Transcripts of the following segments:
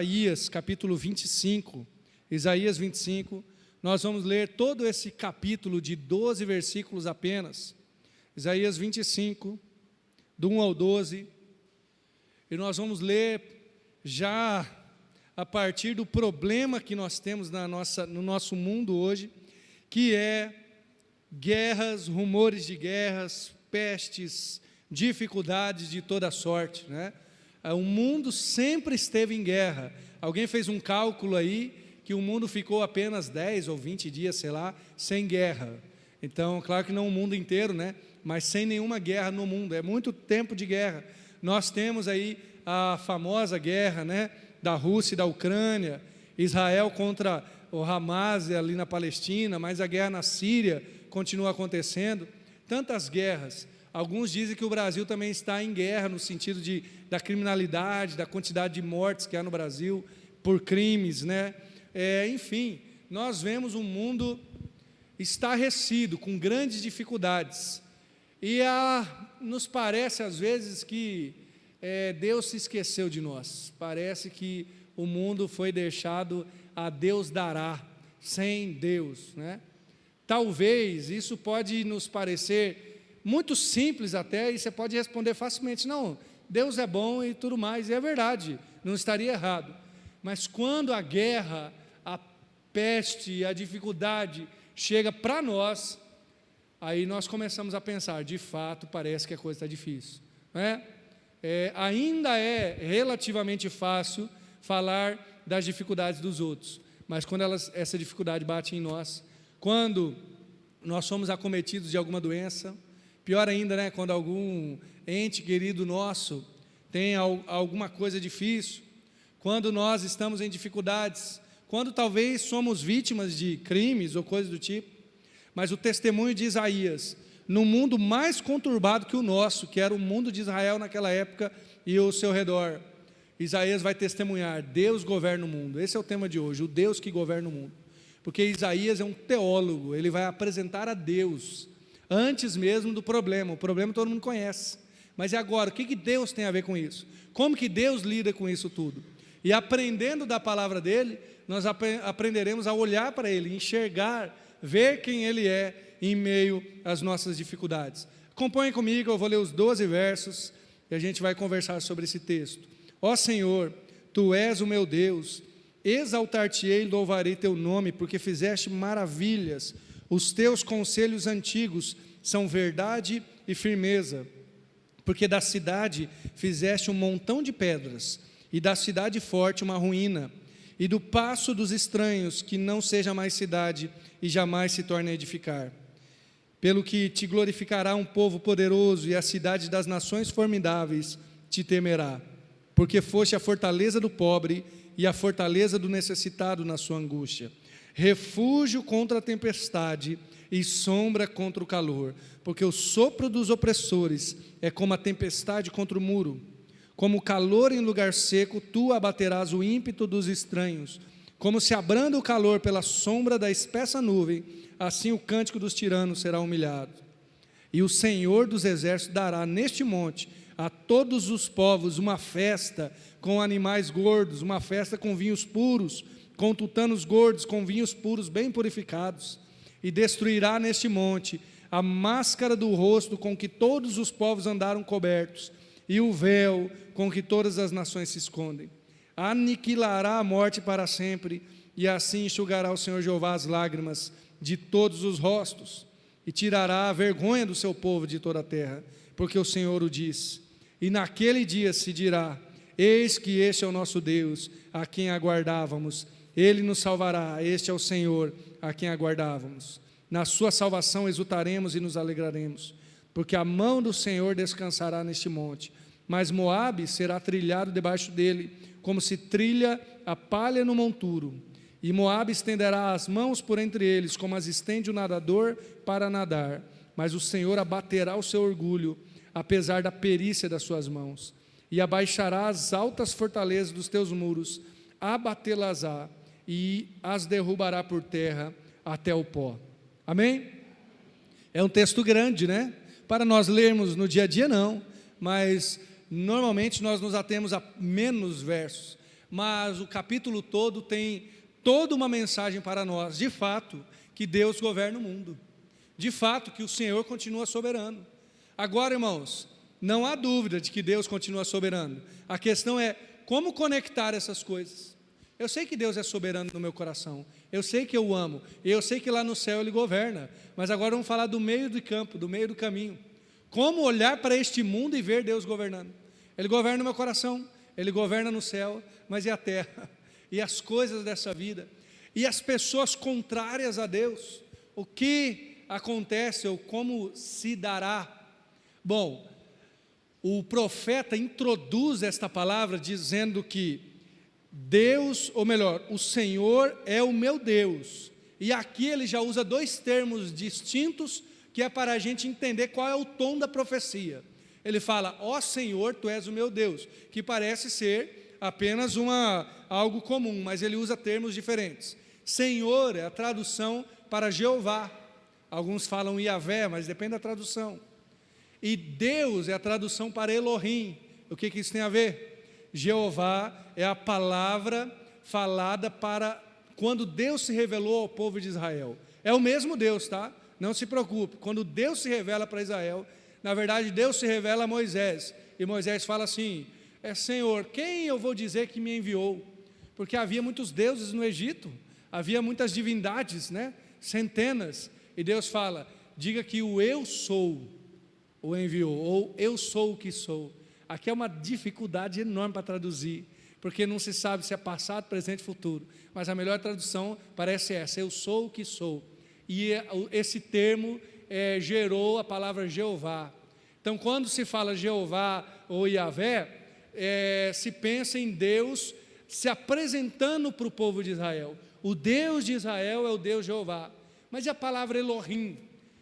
Isaías capítulo 25, Isaías 25, nós vamos ler todo esse capítulo de 12 versículos apenas, Isaías 25, do 1 ao 12, e nós vamos ler já a partir do problema que nós temos no nosso mundo hoje, que é guerras, rumores de guerras, pestes, dificuldades de toda sorte, né? O mundo sempre esteve em guerra. Alguém fez um cálculo aí que o mundo ficou apenas 10 ou 20 dias, sei lá, sem guerra. Então, claro que não o mundo inteiro, né? Mas sem nenhuma guerra no mundo. É muito tempo de guerra. Nós temos aí a famosa guerra, né, da Rússia e da Ucrânia, Israel contra o Hamas ali na Palestina, mas a guerra na Síria continua acontecendo. Tantas guerras. Alguns dizem que o Brasil também está em guerra, no sentido da criminalidade, da quantidade de mortes que há no Brasil, por crimes, né? Enfim, nós vemos um mundo estarrecido, com grandes dificuldades. E nos parece, às vezes, que Deus se esqueceu de nós. Parece que o mundo foi deixado a Deus dará, sem Deus, né? Talvez isso pode nos parecer muito simples até, e você pode responder facilmente, não, Deus é bom e tudo mais, e é verdade, não estaria errado. Mas quando a guerra, a peste, a dificuldade chega para nós, aí nós começamos a pensar, de fato, parece que a coisa está difícil, né? Ainda é relativamente fácil falar das dificuldades dos outros, mas quando essa dificuldade bate em nós, quando nós somos acometidos de alguma doença, pior ainda, né, quando algum ente querido nosso tem alguma coisa difícil, quando nós estamos em dificuldades, quando talvez somos vítimas de crimes ou coisas do tipo, mas o testemunho de Isaías, no mundo mais conturbado que o nosso, que era o mundo de Israel naquela época e o seu redor, Isaías vai testemunhar, Deus governa o mundo. Esse é o tema de hoje, o Deus que governa o mundo, porque Isaías é um teólogo, ele vai apresentar a Deus, antes mesmo do problema. O problema todo mundo conhece, mas e agora? O que Deus tem a ver com isso? Como que Deus lida com isso tudo? E aprendendo da palavra dele, nós aprenderemos a olhar para ele, enxergar, ver quem ele é em meio às nossas dificuldades. Acompanhe comigo, eu vou ler os 12 versos e a gente vai conversar sobre esse texto. Ó Senhor, Tu és o meu Deus, exaltar-te-ei e louvarei Teu nome, porque fizeste maravilhas. Os teus conselhos antigos são verdade e firmeza, porque da cidade fizeste um montão de pedras, e da cidade forte uma ruína, e do paço dos estranhos, que não seja mais cidade, e jamais se torne a edificar. Pelo que te glorificará um povo poderoso, e a cidade das nações formidáveis te temerá, porque foste a fortaleza do pobre, e a fortaleza do necessitado na sua angústia, refúgio contra a tempestade e sombra contra o calor, porque o sopro dos opressores é como a tempestade contra o muro, como o calor em lugar seco, tu abaterás o ímpeto dos estranhos, como se abranda o calor pela sombra da espessa nuvem, assim o cântico dos tiranos será humilhado. E o Senhor dos exércitos dará neste monte a todos os povos uma festa com animais gordos, uma festa com vinhos puros, com tutanos gordos, com vinhos puros bem purificados, e destruirá neste monte a máscara do rosto com que todos os povos andaram cobertos, e o véu com que todas as nações se escondem. Aniquilará a morte para sempre, e assim enxugará o Senhor Jeová as lágrimas de todos os rostos, e tirará a vergonha do seu povo de toda a terra, porque o Senhor o diz. E naquele dia se dirá, eis que este é o nosso Deus, a quem aguardávamos, Ele nos salvará, este é o Senhor, a quem aguardávamos. Na sua salvação exultaremos e nos alegraremos, porque a mão do Senhor descansará neste monte, mas Moabe será trilhado debaixo dele, como se trilha a palha no monturo, e Moabe estenderá as mãos por entre eles, como as estende o nadador para nadar, mas o Senhor abaterá o seu orgulho, apesar da perícia das suas mãos, e abaixará as altas fortalezas dos teus muros, abatê-las-á, e as derrubará por terra até o pó. Amém? É um texto grande, né? Para nós lermos no dia a dia não, mas normalmente nós nos atemos a menos versos, mas o capítulo todo tem toda uma mensagem para nós, de fato, que Deus governa o mundo, de fato que o Senhor continua soberano. Agora, irmãos, não há dúvida de que Deus continua soberano, a questão é como conectar essas coisas. Eu sei que Deus é soberano no meu coração, eu sei que eu o amo, eu sei que lá no céu Ele governa, mas agora vamos falar do meio do campo, do meio do caminho. Como olhar para este mundo e ver Deus governando? Ele governa no meu coração, Ele governa no céu, mas e a terra? E as coisas dessa vida? E as pessoas contrárias a Deus? O que acontece ou como se dará? Bom, o profeta introduz esta palavra dizendo que Deus, ou melhor, o Senhor é o meu Deus. E aqui ele já usa dois termos distintos que é para a gente entender qual é o tom da profecia. Ele fala, ó Senhor, tu és o meu Deus, que parece ser apenas algo comum, mas ele usa termos diferentes. Senhor é a tradução para Jeová. Alguns falam Yahvé, mas depende da tradução. E Deus é a tradução para Elohim. O que isso tem a ver? Jeová é a palavra falada para quando Deus se revelou ao povo de Israel. É o mesmo Deus, tá? Não se preocupe. Quando Deus se revela para Israel, na verdade Deus se revela a Moisés. E Moisés fala assim, Senhor, quem eu vou dizer que me enviou? Porque havia muitos deuses no Egito, havia muitas divindades, né? Centenas. E Deus fala, diga que o eu sou o enviou, ou eu sou o que sou. Aqui é uma dificuldade enorme para traduzir, porque não se sabe se é passado, presente e futuro, mas a melhor tradução parece essa, eu sou o que sou. E esse termo gerou a palavra Jeová. Então quando se fala Jeová ou Yahvé, se pensa em Deus se apresentando para o povo de Israel. O Deus de Israel é o Deus Jeová. Mas e a palavra Elohim?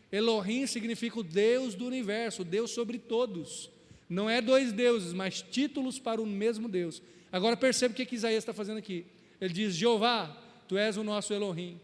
Elohim significa o Deus do universo, o Deus sobre todos. Não é dois deuses, mas títulos para o mesmo Deus. Agora perceba o que Isaías está fazendo aqui. Ele diz, Jeová, tu és o nosso Elohim.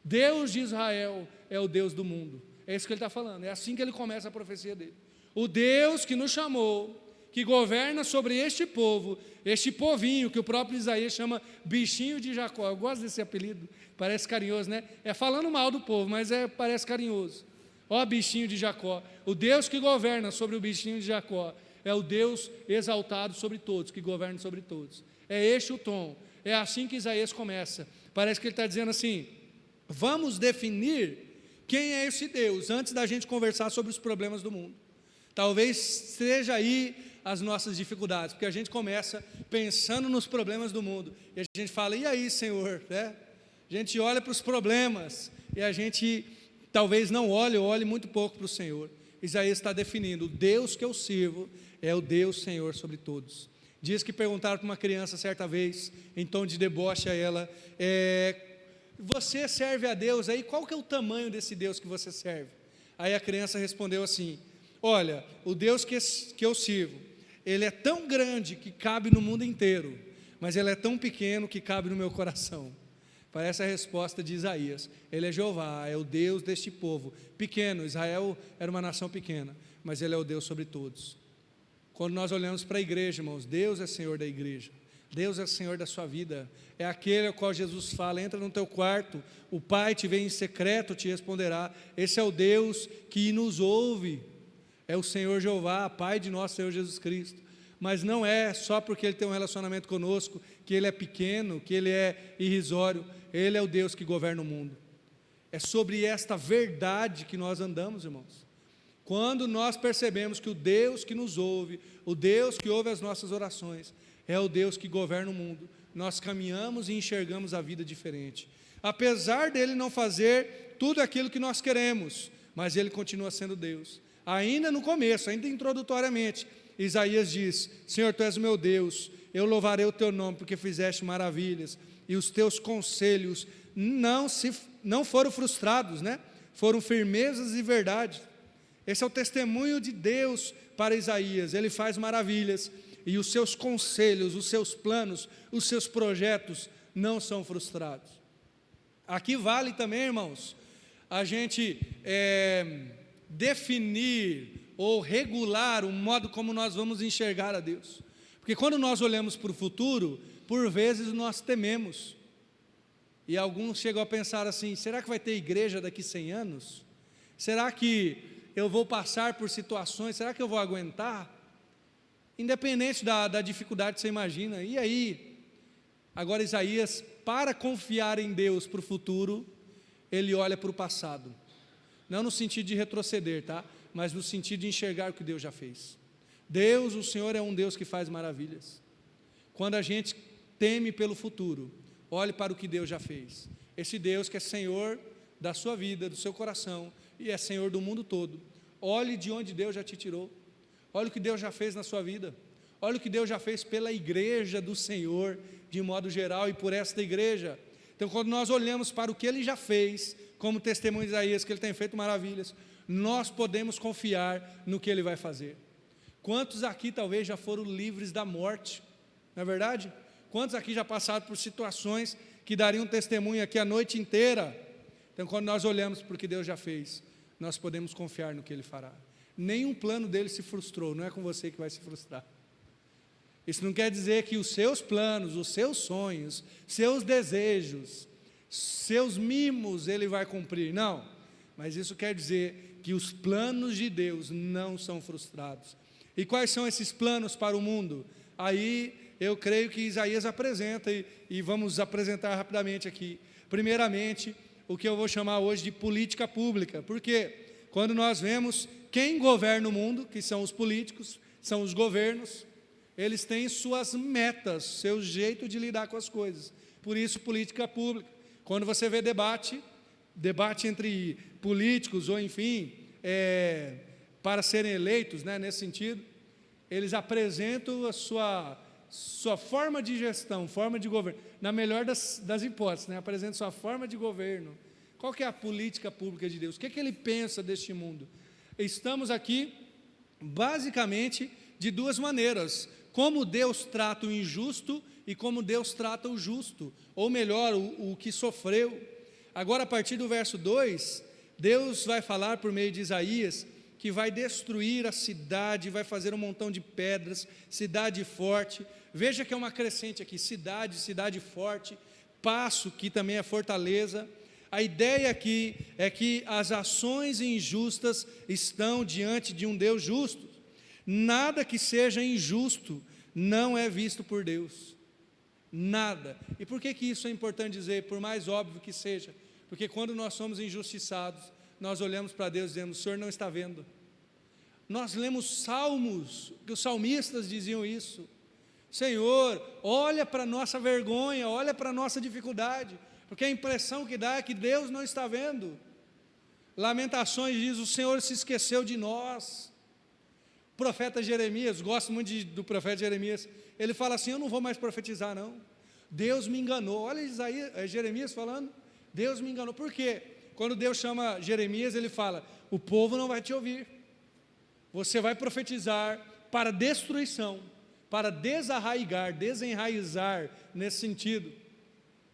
Deus de Israel é o Deus do mundo. É isso que ele está falando, é assim que ele começa a profecia dele. O Deus que nos chamou, que governa sobre este povo, este povinho, que o próprio Isaías chama bichinho de Jacó. Eu gosto desse apelido, parece carinhoso, né? É falando mal do povo, mas parece carinhoso. Ó bichinho de Jacó, o Deus que governa sobre o bichinho de Jacó, é o Deus exaltado sobre todos, que governa sobre todos. É este o tom, é assim que Isaías começa. Parece que ele está dizendo assim, vamos definir quem é esse Deus, antes da gente conversar sobre os problemas do mundo. Talvez seja aí as nossas dificuldades, porque a gente começa pensando nos problemas do mundo, e a gente fala, e aí Senhor, né? A gente olha para os problemas, e a gente talvez não olhe muito pouco para o Senhor. Isaías está definindo, o Deus que eu sirvo é o Deus Senhor sobre todos. Diz que perguntaram para uma criança certa vez, em tom de deboche a ela, você serve a Deus, aí qual que é o tamanho desse Deus que você serve? Aí a criança respondeu assim, olha, o Deus que eu sirvo, Ele é tão grande que cabe no mundo inteiro, mas Ele é tão pequeno que cabe no meu coração. Parece a resposta de Isaías, Ele é Jeová, é o Deus deste povo, pequeno, Israel era uma nação pequena, mas Ele é o Deus sobre todos. Quando nós olhamos para a igreja, irmãos, Deus é Senhor da igreja, Deus é Senhor da sua vida, é aquele ao qual Jesus fala, entra no teu quarto, o Pai te vê em secreto, te responderá, esse é o Deus que nos ouve, é o Senhor Jeová, Pai de nosso Senhor Jesus Cristo. Mas não é só porque Ele tem um relacionamento conosco, que Ele é pequeno, que Ele é irrisório, Ele é o Deus que governa o mundo. É sobre esta verdade que nós andamos, irmãos. Quando nós percebemos que o Deus que nos ouve, o Deus que ouve as nossas orações, é o Deus que governa o mundo, nós caminhamos e enxergamos a vida diferente. Apesar dEle não fazer tudo aquilo que nós queremos, mas Ele continua sendo Deus. Ainda no começo, ainda introdutoriamente, Isaías diz, Senhor, Tu és o meu Deus, eu louvarei o Teu nome, porque fizeste maravilhas, e os Teus conselhos não foram frustrados, né? Foram firmezas e verdade. Esse é o testemunho de Deus para Isaías, Ele faz maravilhas, e os seus conselhos, os seus planos, os seus projetos não são frustrados. Aqui vale também, irmãos, a gente definir ou regular o modo como nós vamos enxergar a Deus. Porque quando nós olhamos para o futuro, por vezes nós tememos. E alguns chegam a pensar assim: será que vai ter igreja daqui 100 anos? Será que eu vou passar por situações? Será que eu vou aguentar? Independente da dificuldade que você imagina. E aí, agora Isaías, para confiar em Deus para o futuro, ele olha para o passado. Não no sentido de retroceder, tá? Mas no sentido de enxergar o que Deus já fez. Deus, o Senhor é um Deus que faz maravilhas. Quando a gente teme pelo futuro, olhe para o que Deus já fez. Esse Deus que é Senhor da sua vida, do seu coração, e é Senhor do mundo todo. Olhe de onde Deus já te tirou. Olhe o que Deus já fez na sua vida. Olhe o que Deus já fez pela igreja do Senhor, de modo geral, e por esta igreja. Então, quando nós olhamos para o que Ele já fez, como testemunho de Isaías, que Ele tem feito maravilhas, nós podemos confiar no que Ele vai fazer. Quantos aqui talvez já foram livres da morte? Não é verdade? Quantos aqui já passaram por situações que dariam testemunho aqui a noite inteira? Então, quando nós olhamos para o que Deus já fez, nós podemos confiar no que Ele fará. Nenhum plano dele se frustrou, não é com você que vai se frustrar. Isso não quer dizer que os seus planos, os seus sonhos, seus desejos, seus mimos Ele vai cumprir, não. Mas isso quer dizer que os planos de Deus não são frustrados. E quais são esses planos para o mundo? Aí eu creio que Isaías apresenta, e vamos apresentar rapidamente aqui. Primeiramente, o que eu vou chamar hoje de política pública. Por quê? Quando nós vemos quem governa o mundo, que são os políticos, são os governos, eles têm suas metas, seu jeito de lidar com as coisas. Por isso, política pública. Quando você vê debate entre políticos, ou enfim, para serem eleitos, né, nesse sentido, eles apresentam a sua forma de gestão, forma de governo, na melhor das hipóteses, né, apresentam sua forma de governo. Qual que é a política pública de Deus? O que é que Ele pensa deste mundo? Estamos aqui, basicamente, de duas maneiras: como Deus trata o injusto e como Deus trata o justo, ou melhor, o que sofreu. Agora, a partir do verso 2, Deus vai falar por meio de Isaías que vai destruir a cidade, vai fazer um montão de pedras, cidade forte. Veja que é uma crescente aqui: cidade forte, passo, que também é fortaleza. A ideia aqui é que as ações injustas estão diante de um Deus justo. Nada que seja injusto não é visto por Deus. Nada. E por que isso é importante dizer? Por mais óbvio que seja. Porque quando nós somos injustiçados, nós olhamos para Deus e dizemos: o Senhor não está vendo. Nós lemos salmos, que os salmistas diziam isso: Senhor, olha para a nossa vergonha, olha para a nossa dificuldade, porque a impressão que dá é que Deus não está vendo. Lamentações diz: o Senhor se esqueceu de nós. O profeta Jeremias, gosto muito do profeta Jeremias, ele fala assim: eu não vou mais profetizar não, Deus me enganou. Olha Jeremias falando: Deus me enganou. Por quê? Quando Deus chama Jeremias, Ele fala: o povo não vai te ouvir, você vai profetizar para destruição, para desarraigar, desenraizar, nesse sentido.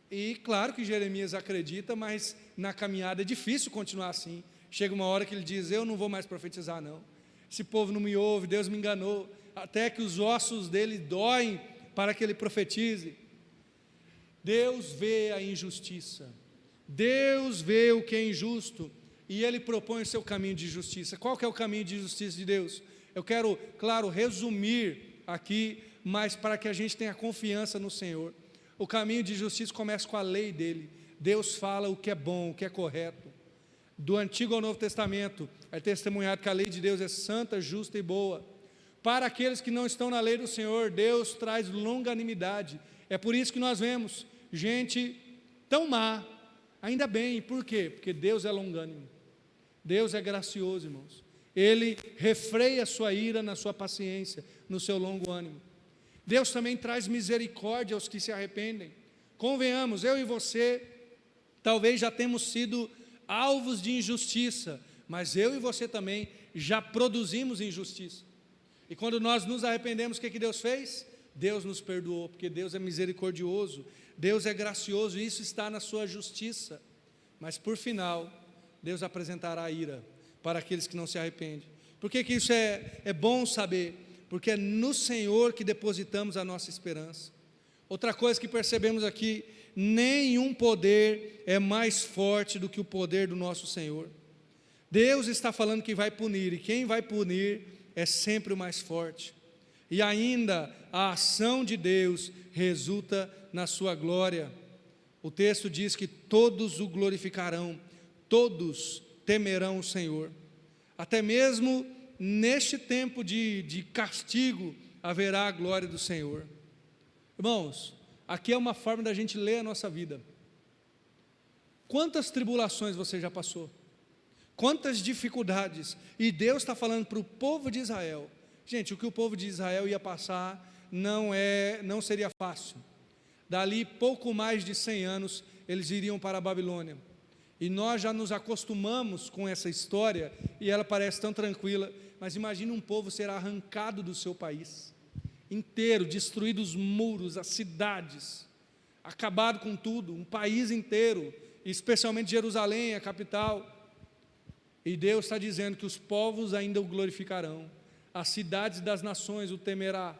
E claro que Jeremias acredita, mas na caminhada é difícil continuar assim. Chega uma hora que ele diz: eu não vou mais profetizar não, esse povo não me ouve, Deus me enganou, até que os ossos dele doem para que ele profetize. Deus vê a injustiça, Deus vê o que é injusto, e Ele propõe o seu caminho de justiça. Qual que é o caminho de justiça de Deus? Eu quero, claro, resumir aqui, mas para que a gente tenha confiança no Senhor. O caminho de justiça começa com a lei dEle. Deus fala o que é bom, o que é correto. Do Antigo ao Novo Testamento, é testemunhado que a lei de Deus é santa, justa e boa. Para aqueles que não estão na lei do Senhor, Deus traz longanimidade. É por isso que nós vemos gente tão má, ainda bem. Por quê? Porque Deus é longânimo, Deus é gracioso, irmãos. Ele refreia a sua ira na sua paciência, no seu longo ânimo. Deus também traz misericórdia aos que se arrependem. Convenhamos, eu e você talvez já temos sido alvos de injustiça, mas eu e você também já produzimos injustiça. E quando nós nos arrependemos, o que Deus fez? Deus nos perdoou, porque Deus é misericordioso, Deus é gracioso, e isso está na sua justiça. Mas por final, Deus apresentará a ira para aqueles que não se arrependem. Por que isso é bom saber? Porque é no Senhor que depositamos a nossa esperança. Outra coisa que percebemos aqui: nenhum poder é mais forte do que o poder do nosso Senhor. Deus está falando que vai punir, e quem vai punir é sempre o mais forte. E ainda a ação de Deus resulta na sua glória. O texto diz que todos o glorificarão, todos temerão o Senhor. Até mesmo neste tempo de castigo haverá a glória do Senhor. Irmãos, aqui é uma forma da gente ler a nossa vida. Quantas tribulações você já passou? Quantas dificuldades? E Deus está falando para o povo de Israel. Gente, o que o povo de Israel ia passar não seria fácil. Dali pouco mais de 100 anos eles iriam para a Babilônia. E nós já nos acostumamos com essa história e ela parece tão tranquila. Mas imagine um povo ser arrancado do seu país inteiro, destruído os muros, as cidades, acabado com tudo, um país inteiro, especialmente Jerusalém, a capital. E Deus está dizendo que os povos ainda o glorificarão, as cidades das nações o temerá,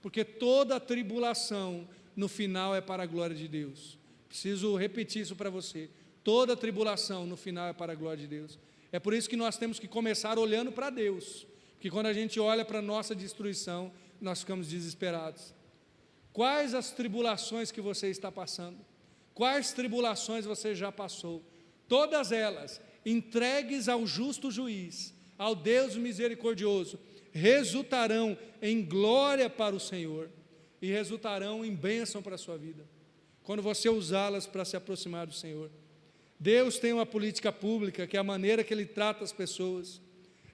porque toda a tribulação no final é para a glória de Deus. Preciso repetir isso para você: toda a tribulação no final é para a glória de Deus. É por isso que nós temos que começar olhando para Deus, porque quando a gente olha para a nossa destruição, nós ficamos desesperados. Quais as tribulações que você está passando? Quais tribulações você já passou? Todas elas, entregues ao justo juiz, ao Deus misericordioso, resultarão em glória para o Senhor e resultarão em bênção para a sua vida, quando você usá-las para se aproximar do Senhor. Deus tem uma política pública, que é a maneira que Ele trata as pessoas.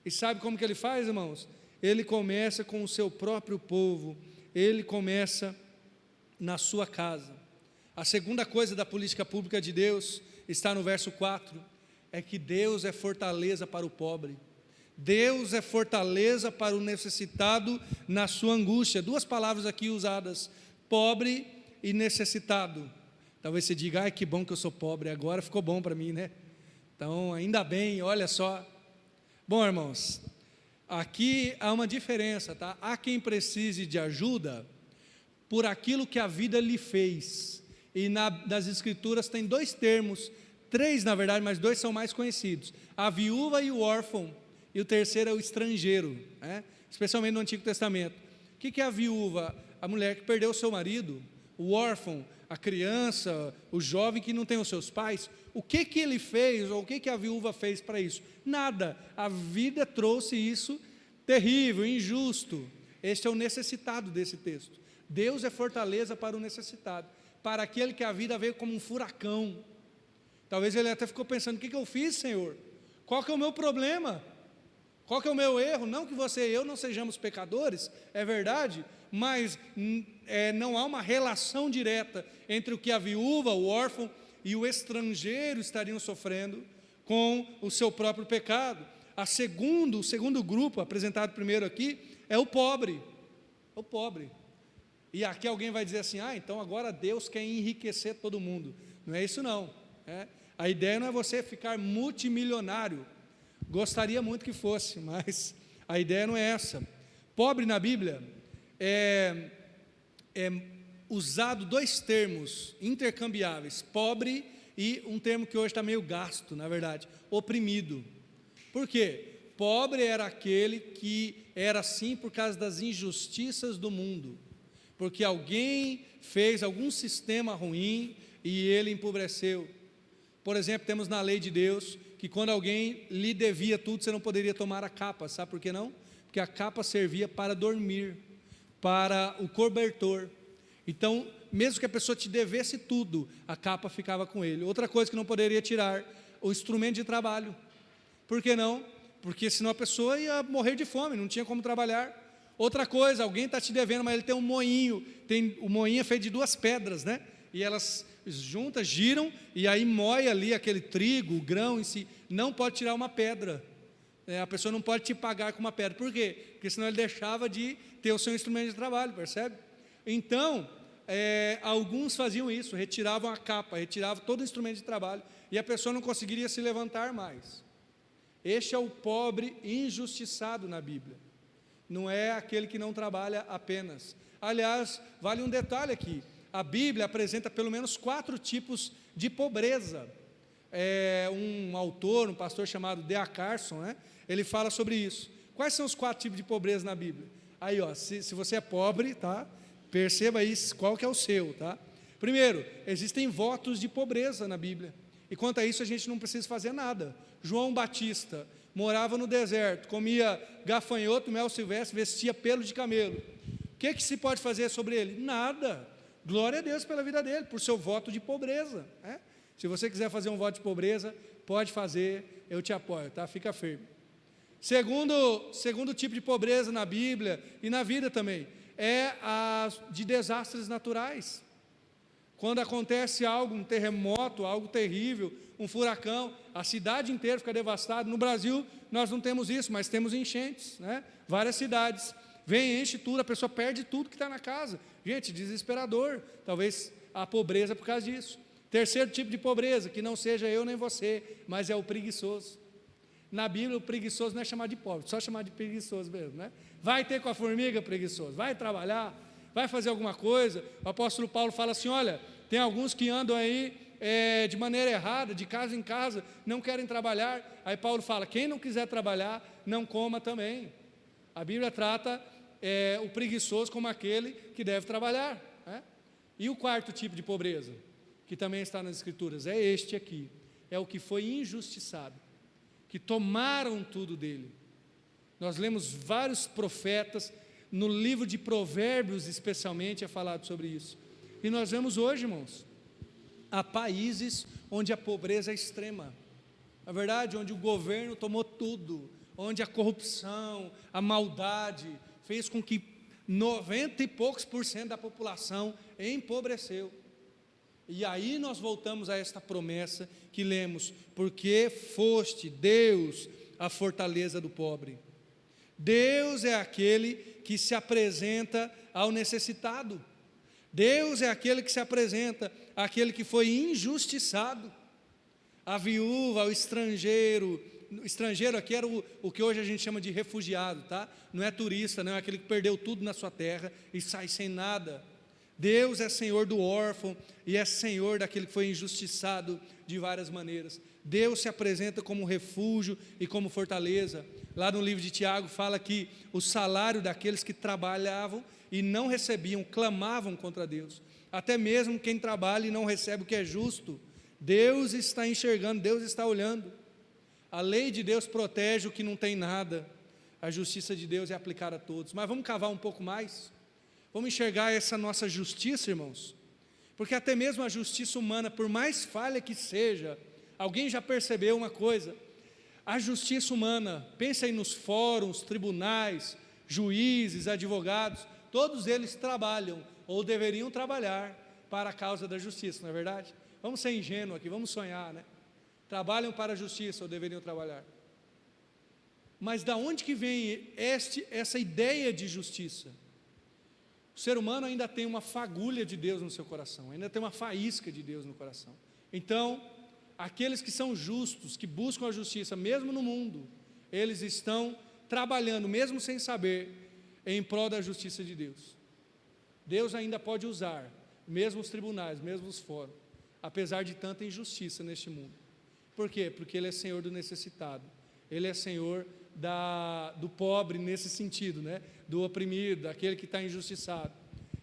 E sabe como que Ele faz, irmãos? Ele começa com o seu próprio povo, Ele começa na sua casa. A segunda coisa da política pública de Deus está no verso 4, é que Deus é fortaleza para o pobre. Deus é fortaleza para o necessitado na sua angústia. Duas palavras aqui usadas: pobre e necessitado. Talvez você diga: ai, que bom que eu sou pobre, agora ficou bom para mim, né? Então, ainda bem, olha só. Bom, irmãos, aqui há uma diferença, tá? Há quem precise de ajuda por aquilo que a vida lhe fez. E nas Escrituras tem dois termos, três na verdade, mas dois são mais conhecidos: a viúva e o órfão. E o terceiro é o estrangeiro, né? Especialmente no Antigo Testamento. O que é a viúva? A mulher que perdeu o seu marido. O órfão, a criança, o jovem que não tem os seus pais. O que ele fez, ou o que a viúva fez para isso? Nada. A vida trouxe isso terrível, injusto. Este é o necessitado desse texto. Deus é fortaleza para o necessitado, para aquele que a vida veio como um furacão. Talvez ele até ficou pensando: o que eu fiz, Senhor? Qual que é o meu problema? Qual que é o meu erro? Não que você e eu não sejamos pecadores, é verdade, mas não há uma relação direta entre o que a viúva, o órfão e o estrangeiro estariam sofrendo com o seu próprio pecado. O segundo grupo, apresentado primeiro aqui, é o pobre. O pobre. E aqui alguém vai dizer assim: então agora Deus quer enriquecer todo mundo. Não é isso não. A ideia não é você ficar multimilionário. Gostaria muito que fosse, mas a ideia não é essa. Pobre na Bíblia é usado dois termos intercambiáveis: pobre e um termo que hoje está meio gasto, na verdade, oprimido. Por quê? Pobre era aquele que era assim por causa das injustiças do mundo, porque alguém fez algum sistema ruim e ele empobreceu. Por exemplo, temos na lei de Deus que quando alguém lhe devia tudo, você não poderia tomar a capa. Sabe por que não? Porque a capa servia para dormir, para o cobertor. Então, mesmo que a pessoa te devesse tudo, a capa ficava com ele. Outra coisa que não poderia tirar: o instrumento de trabalho. Por que não? Porque senão a pessoa ia morrer de fome, não tinha como trabalhar. Outra coisa: alguém está te devendo, mas ele tem um moinho. O moinho é feito de duas pedras, né? E elas juntas, giram, e aí moe ali aquele trigo, o grão em si. Não pode tirar uma pedra. A pessoa não pode te pagar com uma pedra. Por quê? Porque senão ele deixava de ter o seu instrumento de trabalho, percebe? Então, alguns faziam isso, retiravam a capa, retiravam todo o instrumento de trabalho, e a pessoa não conseguiria se levantar mais. Este é o pobre injustiçado na Bíblia. Não é aquele que não trabalha apenas. Aliás, vale um detalhe aqui: a Bíblia apresenta pelo menos 4 tipos de pobreza. Um autor, um pastor chamado D.A. Carson, né, ele fala sobre isso. Quais são os 4 tipos de pobreza na Bíblia? Aí, ó, se você é pobre, tá? Perceba aí qual que é o seu, tá? Primeiro, existem votos de pobreza na Bíblia. E quanto a isso, a gente não precisa fazer nada. João Batista morava no deserto, comia gafanhoto, mel silvestre, vestia pelo de camelo. O que se pode fazer sobre ele? Nada. Glória a Deus pela vida dele, por seu voto de pobreza, né? Se você quiser fazer um voto de pobreza, pode fazer, eu te apoio, tá? Fica firme. Segundo tipo de pobreza na Bíblia e na vida também, é a de desastres naturais. Quando acontece algo, um terremoto, algo terrível, um furacão, a cidade inteira fica devastada. No Brasil, nós não temos isso, mas temos enchentes, né? Várias cidades. Vem, enche tudo, a pessoa perde tudo que está na casa. Gente, desesperador. Talvez a pobreza por causa disso. Terceiro tipo de pobreza, que não seja eu nem você, mas é o preguiçoso. Na Bíblia, o preguiçoso não é chamado de pobre, só chamado de preguiçoso mesmo, né? Vai ter com a formiga, preguiçoso, vai trabalhar, vai fazer alguma coisa. O apóstolo Paulo fala assim, olha, tem alguns que andam aí de maneira errada, de casa em casa, não querem trabalhar. Aí Paulo fala, quem não quiser trabalhar, não coma também. A Bíblia trata o preguiçoso como aquele que deve trabalhar, né? E o quarto tipo de pobreza, que também está nas Escrituras, é este aqui, é o que foi injustiçado, que tomaram tudo dele. Nós lemos vários profetas, no livro de Provérbios especialmente é falado sobre isso, e nós vemos hoje, irmãos, há países onde a pobreza é extrema, na verdade, onde o governo tomou tudo, onde a corrupção, a maldade, fez com que 90 e poucos % da população empobreceu. E aí nós voltamos a esta promessa que lemos, porque foste Deus a fortaleza do pobre. Deus é aquele que se apresenta ao necessitado. Deus é aquele que se apresenta àquele que foi injustiçado. A viúva, o estrangeiro aqui era o que hoje a gente chama de refugiado, tá? Não é turista, não é aquele que perdeu tudo na sua terra e sai sem nada. Deus é Senhor do órfão e é Senhor daquele que foi injustiçado de várias maneiras. Deus se apresenta como refúgio e como fortaleza. Lá no livro de Tiago fala que o salário daqueles que trabalhavam e não recebiam, clamavam contra Deus. Até mesmo quem trabalha e não recebe o que é justo, Deus está enxergando, Deus está olhando. A lei de Deus protege o que não tem nada. A justiça de Deus é aplicada a todos. Mas vamos cavar um pouco mais? Vamos enxergar essa nossa justiça, irmãos? Porque até mesmo a justiça humana, por mais falha que seja, alguém já percebeu uma coisa? A justiça humana, pensa aí nos fóruns, tribunais, juízes, advogados, todos eles trabalham, ou deveriam trabalhar, para a causa da justiça, não é verdade? Vamos ser ingênuos aqui, vamos sonhar, né? Trabalham para a justiça, ou deveriam trabalhar. Mas da onde que vem essa ideia de justiça? O ser humano ainda tem uma fagulha de Deus no seu coração, ainda tem uma faísca de Deus no coração. Então, aqueles que são justos, que buscam a justiça, mesmo no mundo, eles estão trabalhando, mesmo sem saber, em prol da justiça de Deus. Deus ainda pode usar, mesmo os tribunais, mesmo os fóruns, apesar de tanta injustiça neste mundo. Por quê? Porque Ele é Senhor do necessitado, Ele é Senhor do pobre nesse sentido, né? Do oprimido, daquele que está injustiçado.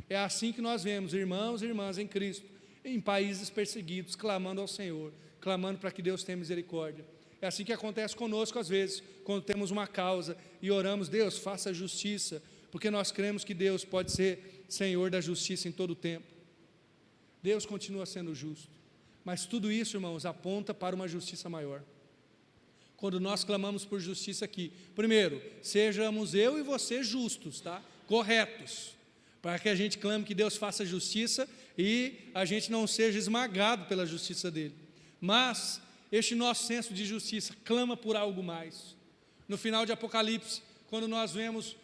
É assim que nós vemos irmãos e irmãs em Cristo, em países perseguidos, clamando ao Senhor, clamando para que Deus tenha misericórdia. É assim que acontece conosco às vezes, quando temos uma causa e oramos, Deus, faça justiça, porque nós cremos que Deus pode ser Senhor da justiça em todo o tempo. Deus continua sendo justo, mas tudo isso, irmãos, aponta para uma justiça maior. Quando nós clamamos por justiça aqui, primeiro, sejamos eu e você justos, tá? Corretos, para que a gente clame que Deus faça justiça e a gente não seja esmagado pela justiça dele. Mas este nosso senso de justiça clama por algo mais. No final de Apocalipse, quando nós vemos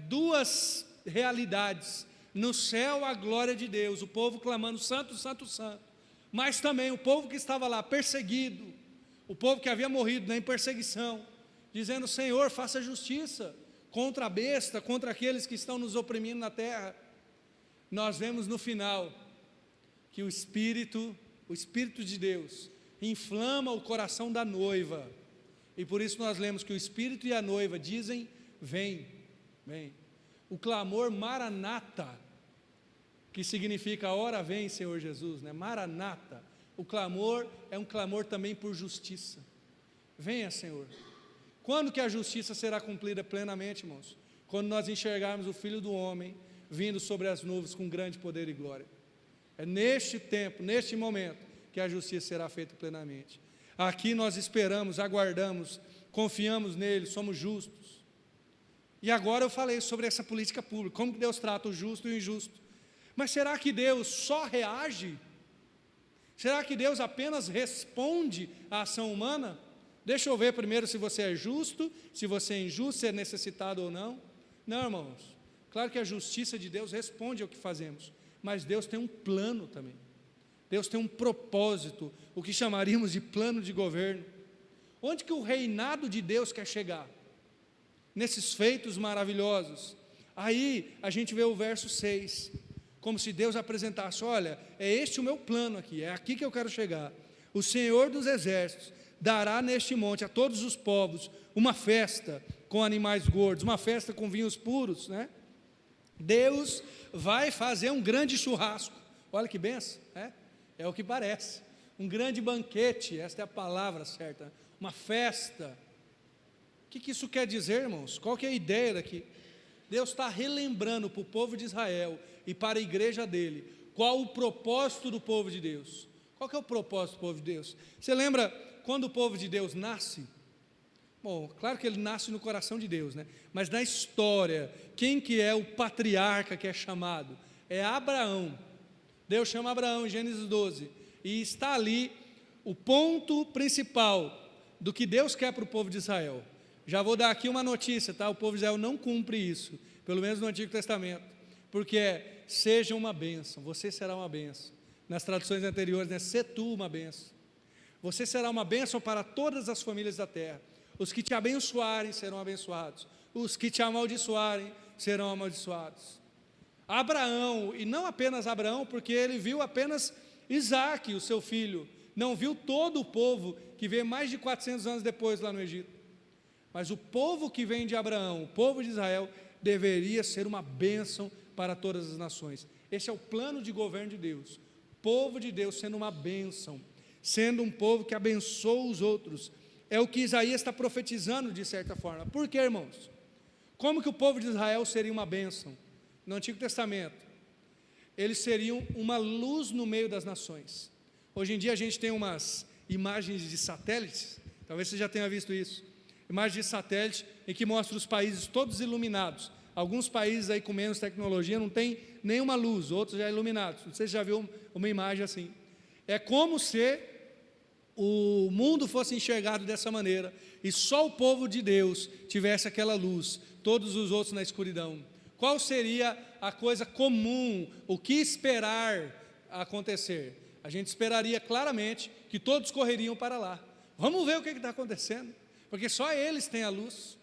duas realidades, no céu a glória de Deus, o povo clamando santo, santo, santo, mas também o povo que estava lá perseguido, o povo que havia morrido em perseguição, dizendo, Senhor, faça justiça contra a besta, contra aqueles que estão nos oprimindo na terra. nós vemos no final que o Espírito de Deus inflama o coração da noiva, e por isso nós lemos que o Espírito e a noiva dizem: vem, vem. O clamor Maranata, que significa ora vem Senhor Jesus, né? Maranata, o clamor é um clamor também por justiça. Venha, Senhor. Quando que a justiça será cumprida plenamente, irmãos? Quando nós enxergarmos o Filho do Homem vindo sobre as nuvens com grande poder e glória. É neste tempo, neste momento, que a justiça será feita plenamente. Aqui nós esperamos, aguardamos, confiamos nele, somos justos. E agora eu falei sobre essa política pública, como que Deus trata o justo e o injusto. Mas será que Deus só reage? Será que Deus apenas responde à ação humana? Deixa eu ver primeiro se você é justo, se você é injusto, se é necessitado ou não. Não, irmãos, claro que a justiça de Deus responde ao que fazemos, mas Deus tem um plano também. Deus tem um propósito, o que chamaríamos de plano de governo. Onde que o reinado de Deus quer chegar? Nesses feitos maravilhosos. Aí a gente vê o verso 6, como se Deus apresentasse: olha, é este o meu plano aqui, é aqui que eu quero chegar. O Senhor dos Exércitos dará neste monte a todos os povos uma festa com animais gordos, uma festa com vinhos puros, né? Deus vai fazer um grande churrasco. Olha que benção, é o que parece, um grande banquete, esta é a palavra certa, uma festa. O que isso quer dizer, irmãos? Qual que é a ideia daqui? Deus está relembrando para o povo de Israel e para a igreja dele, qual o propósito do povo de Deus. Qual que é o propósito do povo de Deus? Você lembra quando o povo de Deus nasce? Bom, claro que ele nasce no coração de Deus, né? Mas na história, quem que é o patriarca que é chamado? É Abraão. Deus chama Abraão em Gênesis 12, e está ali o ponto principal do que Deus quer para o povo de Israel. Já vou dar aqui uma notícia, tá? O povo de Israel não cumpre isso, pelo menos no Antigo Testamento, porque seja uma bênção, você será uma bênção. Nas traduções anteriores, ser tu uma bênção. Você será uma bênção para todas as famílias da terra. Os que te abençoarem serão abençoados, os que te amaldiçoarem serão amaldiçoados. Abraão, e não apenas Abraão, porque ele viu apenas Isaque, o seu filho, não viu todo o povo que veio mais de 400 anos depois lá no Egito. Mas o povo que vem de Abraão, o povo de Israel, deveria ser uma bênção para todas as nações. Esse é o plano de governo de Deus. O povo de Deus sendo uma bênção, sendo um povo que abençoa os outros. É o que Isaías está profetizando de certa forma. Por quê, irmãos? Como que o povo de Israel seria uma bênção? No Antigo Testamento, eles seriam uma luz no meio das nações. Hoje em dia a gente tem umas imagens de satélites, talvez você já tenha visto isso, imagens de satélite em que mostra os países todos iluminados. Alguns países aí com menos tecnologia não tem nenhuma luz, outros já iluminados. Não sei se já viu uma imagem assim. É como se o mundo fosse enxergado dessa maneira e só o povo de Deus tivesse aquela luz, todos os outros na escuridão. Qual seria a coisa comum, o que esperar acontecer? A gente esperaria claramente que todos correriam para lá. Vamos ver o que está acontecendo, porque só eles têm a luz.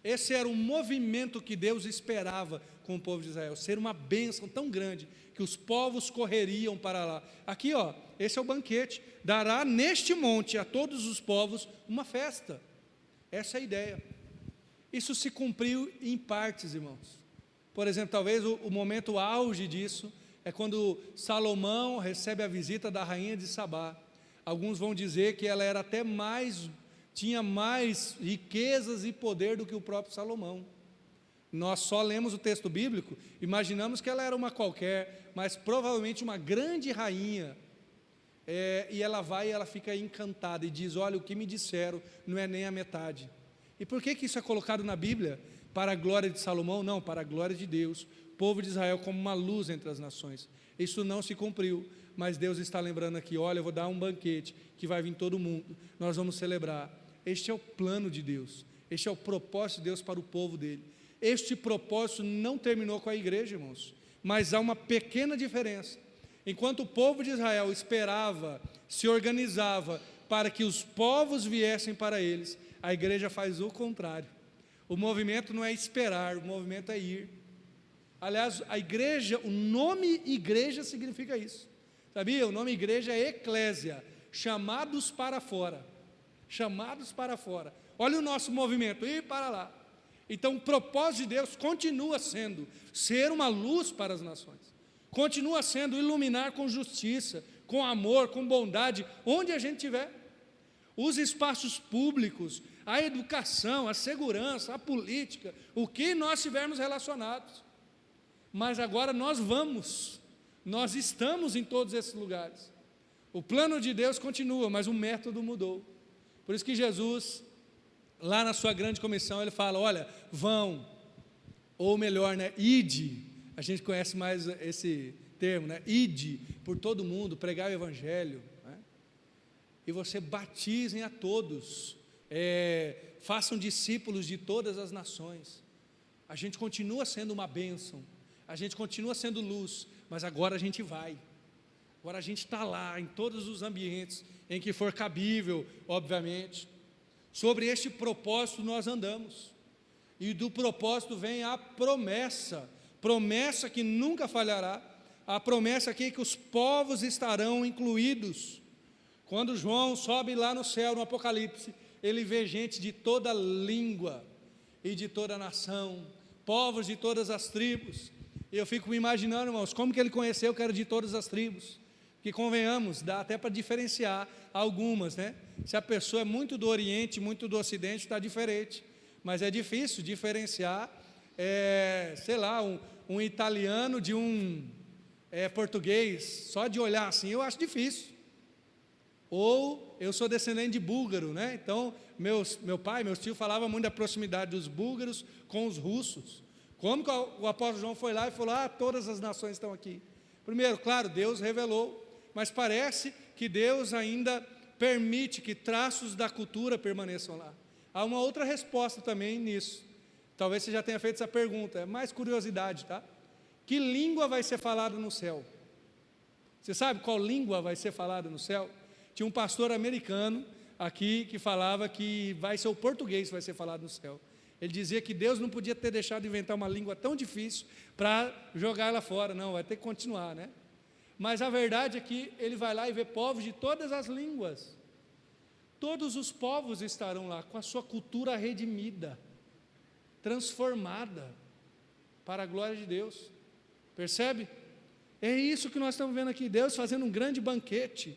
Esse era o movimento que Deus esperava com o povo de Israel, ser uma bênção tão grande que os povos correriam para lá. Aqui, esse é o banquete, dará neste monte a todos os povos uma festa. Essa é a ideia. Isso se cumpriu em partes, irmãos. Por exemplo, talvez o momento auge disso é quando Salomão recebe a visita da rainha de Sabá. Alguns vão dizer que ela era até tinha mais riquezas e poder do que o próprio Salomão. Nós só lemos o texto bíblico, imaginamos que ela era uma qualquer, mas provavelmente uma grande rainha. E ela vai e ela fica encantada e diz: olha, o que me disseram não é nem a metade. E por que isso é colocado na Bíblia? Para a glória de Salomão? Não, para a glória de Deus, o povo de Israel como uma luz entre as nações. Isso não se cumpriu, mas Deus está lembrando aqui: olha, eu vou dar um banquete que vai vir todo mundo, nós vamos celebrar. Este é o plano de Deus, este é o propósito de Deus para o povo dele. Este propósito não terminou com a igreja, irmãos, mas há uma pequena diferença. Enquanto o povo de Israel esperava, se organizava para que os povos viessem para eles, a igreja faz o contrário. O movimento não é esperar, o movimento é ir. Aliás, a igreja, o nome igreja significa isso. Sabia? O nome igreja é eclésia, chamados para fora. Chamados para fora. Olha o nosso movimento, ir para lá. Então, o propósito de Deus continua sendo ser uma luz para as nações. Continua sendo iluminar com justiça, com amor, com bondade, onde a gente estiver. Os espaços públicos, a educação, a segurança, a política, o que nós tivermos relacionados. Mas agora nós estamos em todos esses lugares. O plano de Deus continua, mas o método mudou. Por isso que Jesus, lá na sua grande comissão, ele fala, olha, vão, ou melhor, né, ide, a gente conhece mais esse termo, né, ide por todo mundo, pregar o evangelho, né, e você batizem a todos, façam discípulos de todas as nações. A gente continua sendo uma bênção, a gente continua sendo luz, mas agora a gente vai, agora a gente está lá, em todos os ambientes, em que for cabível, obviamente. Sobre este propósito nós andamos, e do propósito vem a promessa, promessa que nunca falhará, a promessa aqui que os povos estarão incluídos. Quando João sobe lá no céu, no Apocalipse, ele vê gente de toda língua, e de toda nação, povos de todas as tribos, e eu fico me imaginando, irmãos, como que ele conheceu que era de todas as tribos, que convenhamos, dá até para diferenciar algumas, né? Se a pessoa é muito do Oriente, muito do Ocidente, está diferente, mas é difícil diferenciar, sei lá, um italiano de um português, só de olhar assim, eu acho difícil. Ou eu sou descendente de búlgaro, né? Então, meu pai, meus tios falavam muito da proximidade dos búlgaros com os russos. Como que o apóstolo João foi lá e falou, todas as nações estão aqui. Primeiro, claro, Deus revelou, mas parece que Deus ainda permite que traços da cultura permaneçam lá. Há uma outra resposta também nisso. Talvez você já tenha feito essa pergunta, é mais curiosidade, tá? Que língua vai ser falada no céu? Você sabe qual língua vai ser falada no céu? Tinha um pastor americano aqui que falava que vai ser o português que vai ser falado no céu. Ele dizia que Deus não podia ter deixado de inventar uma língua tão difícil para jogar ela fora, não, vai ter que continuar, né? Mas a verdade é que ele vai lá e vê povos de todas as línguas. Todos os povos estarão lá com a sua cultura redimida, transformada para a glória de Deus. Percebe? É isso que nós estamos vendo aqui, Deus fazendo um grande banquete.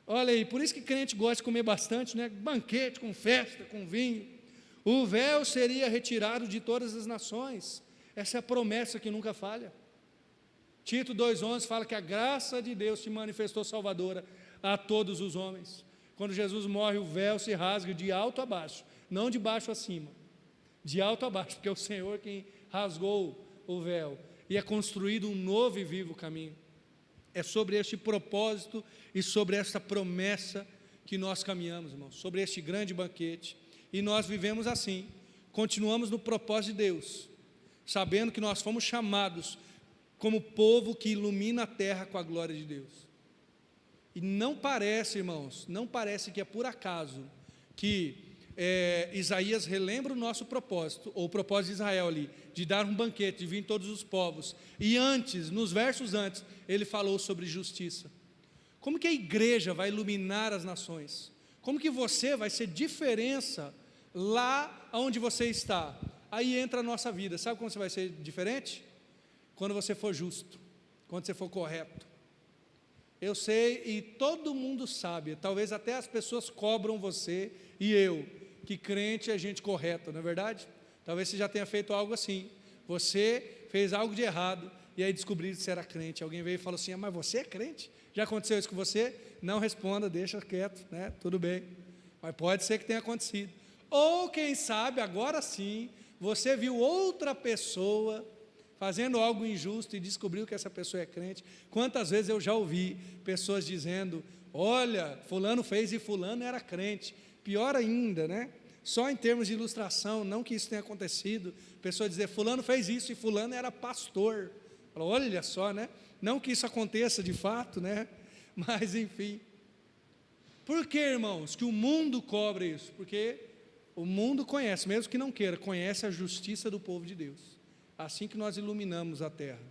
Olha aí, por isso que crente gosta de comer bastante, né? Banquete, com festa, com vinho. O véu seria retirado de todas as nações. Essa é a promessa que nunca falha. Tito 2,11 fala que a graça de Deus se manifestou salvadora a todos os homens. Quando Jesus morre, o véu se rasga de alto a baixo, não de baixo a cima, de alto a baixo, porque é o Senhor quem rasgou o véu, e é construído um novo e vivo caminho. É sobre este propósito e sobre esta promessa que nós caminhamos, irmãos, sobre este grande banquete, e nós vivemos assim, continuamos no propósito de Deus, sabendo que nós fomos chamados como povo que ilumina a terra com a glória de Deus. E não parece, irmãos, não parece que é por acaso que Isaías relembra o nosso propósito, ou o propósito de Israel ali, de dar um banquete, de vir todos os povos, e antes, nos versos antes, ele falou sobre justiça. Como que a igreja vai iluminar as nações? Como que você vai ser diferença lá onde você está? Aí entra a nossa vida, sabe como você vai ser diferente? Quando você for justo, quando você for correto. Eu sei e todo mundo sabe, talvez até as pessoas cobram você e eu, que crente é gente correta, não é verdade? Talvez você já tenha feito algo assim, você fez algo de errado e aí descobriu que você era crente, alguém veio e falou assim, mas você é crente? Já aconteceu isso com você? Não responda, deixa quieto, né? Tudo bem, mas pode ser que tenha acontecido. Ou quem sabe, agora sim, você viu outra pessoa fazendo algo injusto e descobriu que essa pessoa é crente. Quantas vezes eu já ouvi pessoas dizendo, olha, fulano fez e fulano era crente. Pior ainda, né? Só em termos de ilustração, não que isso tenha acontecido, pessoa dizer, fulano fez isso e fulano era pastor. Olha só, né? Não que isso aconteça de fato, né? Mas enfim. Por que, irmãos, que o mundo cobra isso? Porque o mundo conhece, mesmo que não queira, conhece a justiça do povo de Deus. assim que nós iluminamos a terra,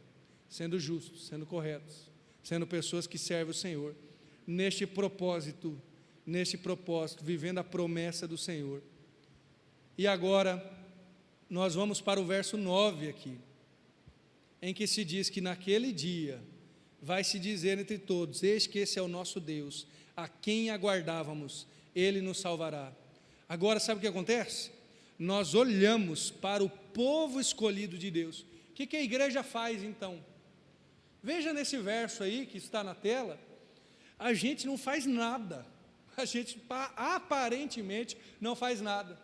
sendo justos, sendo corretos, sendo pessoas que servem o Senhor, neste propósito, vivendo a promessa do Senhor. E agora, nós vamos para o verso 9 aqui, em que se diz que naquele dia, vai se dizer entre todos: eis que esse é o nosso Deus, a quem aguardávamos, Ele nos salvará. Agora, sabe o que acontece? Nós olhamos para o povo escolhido de Deus. O que a igreja faz então? Veja nesse verso aí, que está na tela, a gente não faz nada, a gente aparentemente não faz nada.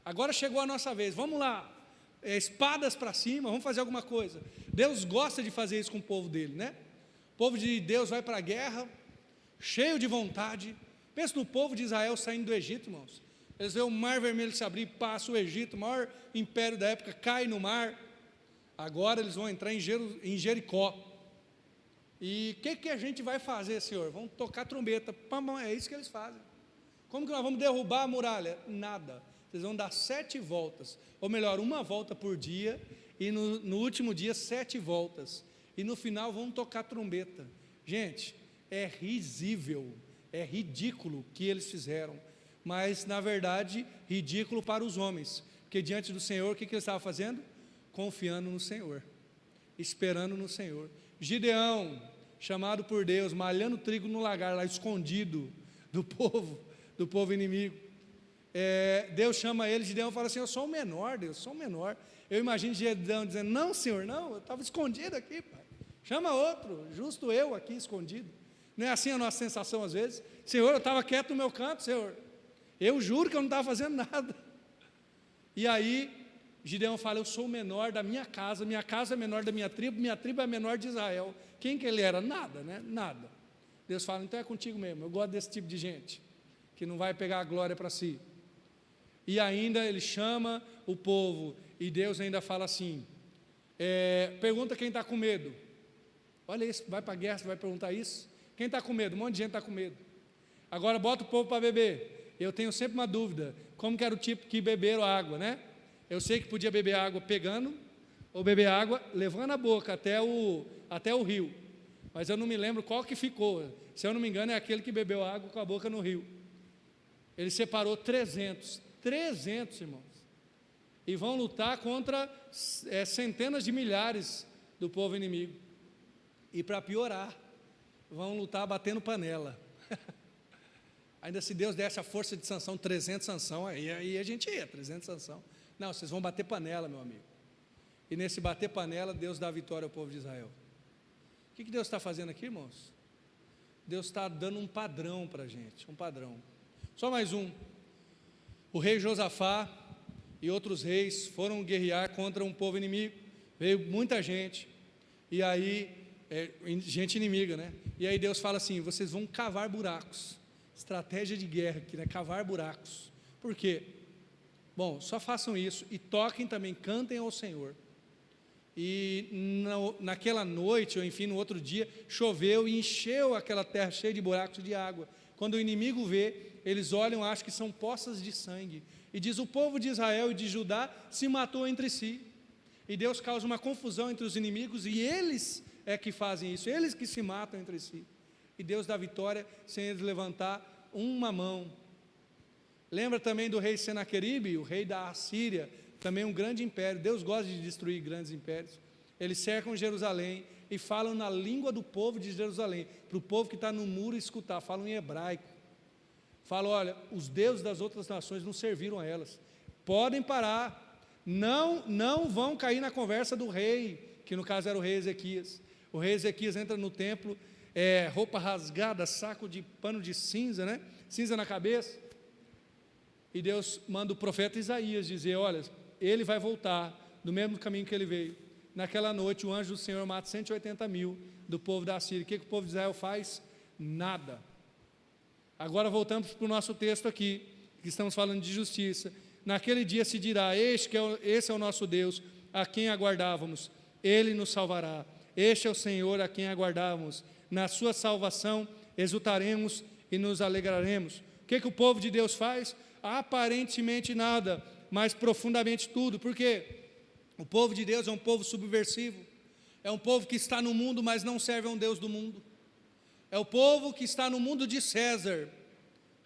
Agora chegou a nossa vez, vamos lá, espadas para cima, vamos fazer alguma coisa. Deus gosta de fazer isso com o povo dele, né? O povo de Deus vai para a guerra, cheio de vontade. Pensa no povo de Israel saindo do Egito, irmãos. Eles veem o mar vermelho se abrir, passa o Egito, o maior império da época, cai no mar. Agora eles vão entrar em Jericó. E o que a gente vai fazer, Senhor? Vamos tocar trombeta. É isso que eles fazem. Como que nós vamos derrubar a muralha? Nada. Vocês vão dar 7 voltas, ou melhor, 1 volta por dia, e no último dia 7 voltas, e no final vão tocar trombeta. Gente, é risível, é ridículo o que eles fizeram, mas na verdade ridículo para os homens, porque diante do Senhor, o que eles estavam fazendo? Confiando no Senhor, esperando no Senhor. Gideão, chamado por Deus, malhando trigo no lagar, lá escondido do povo inimigo. Deus chama ele, Gideão fala assim: eu sou o menor, Deus, sou o menor. Eu imagino Gideão dizendo: não, Senhor, não, eu estava escondido aqui, pai. Chama outro, justo eu aqui escondido. Não é assim a nossa sensação às vezes? Senhor, eu estava quieto no meu canto, Senhor, eu juro que eu não estava fazendo nada. E aí Gideão fala: eu sou o menor da minha casa é menor da minha tribo é a menor de Israel. Quem que ele era? Nada, né? Nada. Deus fala: então é contigo mesmo, eu gosto desse tipo de gente, que não vai pegar a glória para si. E ainda ele chama o povo, e Deus ainda fala assim, pergunta quem está com medo. Olha isso, vai para a guerra, você vai perguntar isso? Quem está com medo? Um monte de gente está com medo. Agora bota o povo para beber. Eu tenho sempre uma dúvida, como que era o tipo que beberam água, né? Eu sei que podia beber água pegando, ou beber água levando a boca até o rio, mas eu não me lembro qual que ficou. Se eu não me engano é aquele que bebeu água com a boca no rio. Ele separou 300, irmãos, e vão lutar contra centenas de milhares do povo inimigo, e para piorar, vão lutar batendo panela. Ainda se Deus desse a força de Sansão, 300 Sansão, aí a gente ia, 300 Sansão. Não, vocês vão bater panela, meu amigo. E nesse bater panela, Deus dá a vitória ao povo de Israel. O que Deus está fazendo aqui, irmãos? Deus está dando um padrão para a gente, um padrão. Só mais um. O rei Josafá e outros reis foram guerrear contra um povo inimigo. Veio muita gente, e aí, gente inimiga, né? E aí Deus fala assim: vocês vão cavar buracos. Estratégia de guerra aqui, né? Cavar buracos. Por quê? Bom, só façam isso e toquem também, cantem ao Senhor. E naquela noite, ou enfim, no outro dia, choveu e encheu aquela terra cheia de buracos de água. Quando o inimigo vê, eles olham, acham que são poças de sangue. E diz: o povo de Israel e de Judá se matou entre si. E Deus causa uma confusão entre os inimigos, e eles é que fazem isso, eles que se matam entre si. E Deus dá vitória sem eles levantar uma mão. Lembra também do rei Senaqueribe, o rei da Assíria, também um grande império. Deus gosta de destruir grandes impérios. Eles cercam Jerusalém e falam na língua do povo de Jerusalém, para o povo que está no muro escutar, falam em hebraico. Falam: olha, os deuses das outras nações não serviram a elas, podem parar, não vão cair na conversa do rei, que no caso era o rei Ezequias. O rei Ezequias entra no templo, roupa rasgada, saco de pano de cinza, né? Cinza na cabeça. E Deus manda o profeta Isaías dizer: olha, ele vai voltar do mesmo caminho que ele veio. Naquela noite o anjo do Senhor mata 180 mil do povo da Síria. O que o povo de Israel faz? Nada. Agora voltamos para o nosso texto aqui, que estamos falando de justiça. Naquele dia se dirá: esse é o nosso Deus, a quem aguardávamos, Ele nos salvará. Este é o Senhor a quem aguardávamos, na sua salvação exultaremos e nos alegraremos. O que o povo de Deus faz? Aparentemente nada, mas profundamente tudo. Por quê? O povo de Deus é um povo subversivo, é um povo que está no mundo, mas não serve a um Deus do mundo. É o povo que está no mundo de César,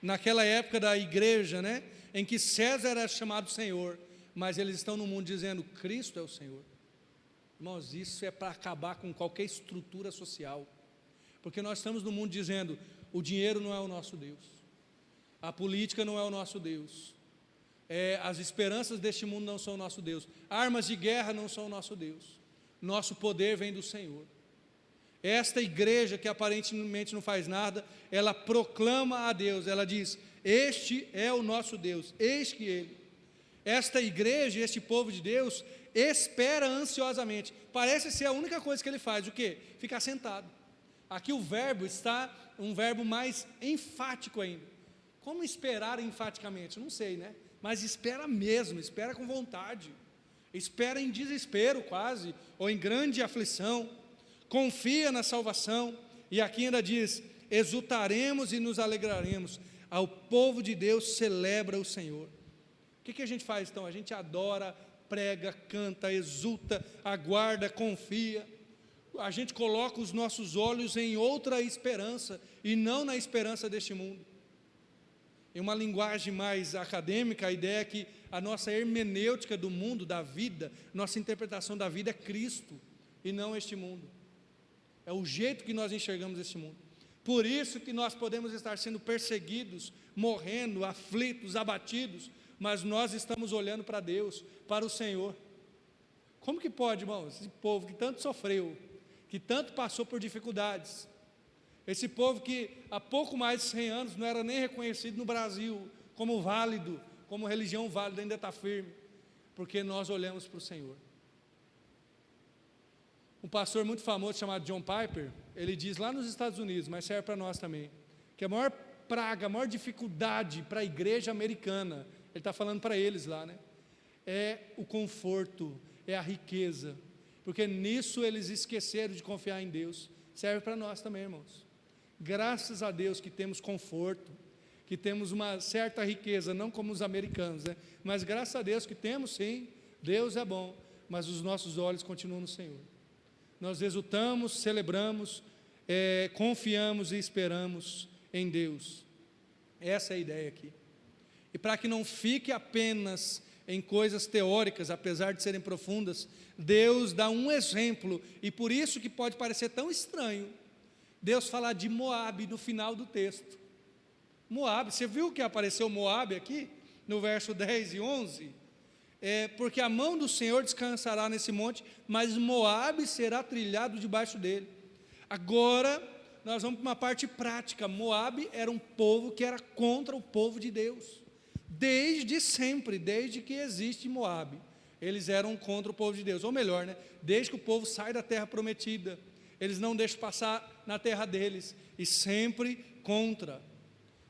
naquela época da igreja, né, em que César era chamado Senhor, mas eles estão no mundo dizendo, Cristo é o Senhor. Irmãos, isso é para acabar com qualquer estrutura social, porque nós estamos no mundo dizendo, o dinheiro não é o nosso Deus, a política não é o nosso Deus, as esperanças deste mundo não são o nosso Deus, armas de guerra não são o nosso Deus, nosso poder vem do Senhor. Esta igreja que aparentemente não faz nada, ela proclama a Deus, ela diz, este é o nosso Deus, eis que Ele. Esta igreja, este povo de Deus, espera ansiosamente, parece ser a única coisa que ele faz, o quê? Ficar sentado. Aqui o verbo está, um verbo mais enfático ainda. Como esperar enfaticamente? Não sei, né? Mas espera mesmo, espera com vontade, espera em desespero quase, ou em grande aflição, confia na salvação, e aqui ainda diz, exultaremos e nos alegraremos, ao povo de Deus celebra o Senhor. O que a gente faz então? A gente adora, prega, canta, exulta, aguarda, confia, a gente coloca os nossos olhos em outra esperança, e não na esperança deste mundo. Em uma linguagem mais acadêmica, a ideia é que a nossa hermenêutica do mundo, da vida, nossa interpretação da vida é Cristo, e não este mundo. É o jeito que nós enxergamos este mundo. Por isso que nós podemos estar sendo perseguidos, morrendo, aflitos, abatidos, mas nós estamos olhando para Deus, para o Senhor. Como que pode, irmãos, esse povo que tanto sofreu, que tanto passou por dificuldades, esse povo que há pouco mais de 100 anos não era nem reconhecido no Brasil como válido, como religião válida, ainda está firme, porque nós olhamos para o Senhor. Um pastor muito famoso chamado John Piper, ele diz lá nos Estados Unidos, mas serve para nós também, que a maior praga, a maior dificuldade para a igreja americana, ele está falando para eles lá, né? É o conforto, é a riqueza, porque nisso eles esqueceram de confiar em Deus. Serve para nós também, irmãos. Graças a Deus que temos conforto, que temos uma certa riqueza, não como os americanos, né? Mas graças a Deus que temos sim, Deus é bom, mas os nossos olhos continuam no Senhor. Nós exultamos, celebramos, confiamos e esperamos em Deus. Essa é a ideia aqui. E para que não fique apenas em coisas teóricas, apesar de serem profundas, Deus dá um exemplo, e por isso que pode parecer tão estranho, Deus falar de Moabe no final do texto. Moabe, você viu que apareceu Moabe aqui, no verso 10 e 11? Porque a mão do Senhor descansará nesse monte, mas Moabe será trilhado debaixo dele. Agora, nós vamos para uma parte prática. Moabe era um povo que era contra o povo de Deus, desde sempre, desde que existe Moabe, eles eram contra o povo de Deus, ou melhor, né? Desde que o povo sai da terra prometida, eles não deixam passar na terra deles, e sempre contra.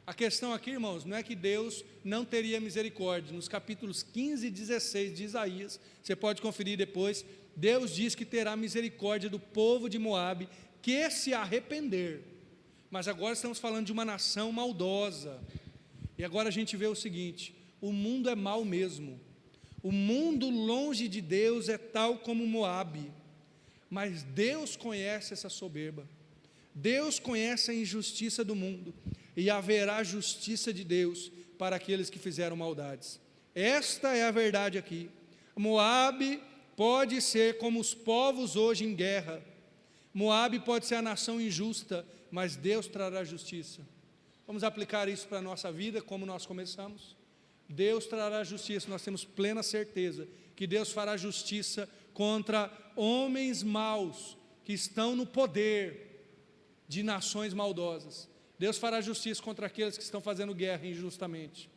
A questão aqui, irmãos, não é que Deus não teria misericórdia. Nos capítulos 15 e 16 de Isaías, você pode conferir depois, Deus diz que terá misericórdia do povo de Moabe, que se arrepender. Mas agora estamos falando de uma nação maldosa, e agora a gente vê o seguinte, o mundo é mau mesmo, o mundo longe de Deus é tal como Moabe, mas Deus conhece essa soberba, Deus conhece a injustiça do mundo, e haverá justiça de Deus para aqueles que fizeram maldades. Esta é a verdade aqui. Moabe pode ser como os povos hoje em guerra, Moabe pode ser a nação injusta, mas Deus trará justiça. Vamos aplicar isso para a nossa vida, como nós começamos. Deus trará justiça, nós temos plena certeza que Deus fará justiça contra homens maus que estão no poder de nações maldosas. Deus fará justiça contra aqueles que estão fazendo guerra injustamente.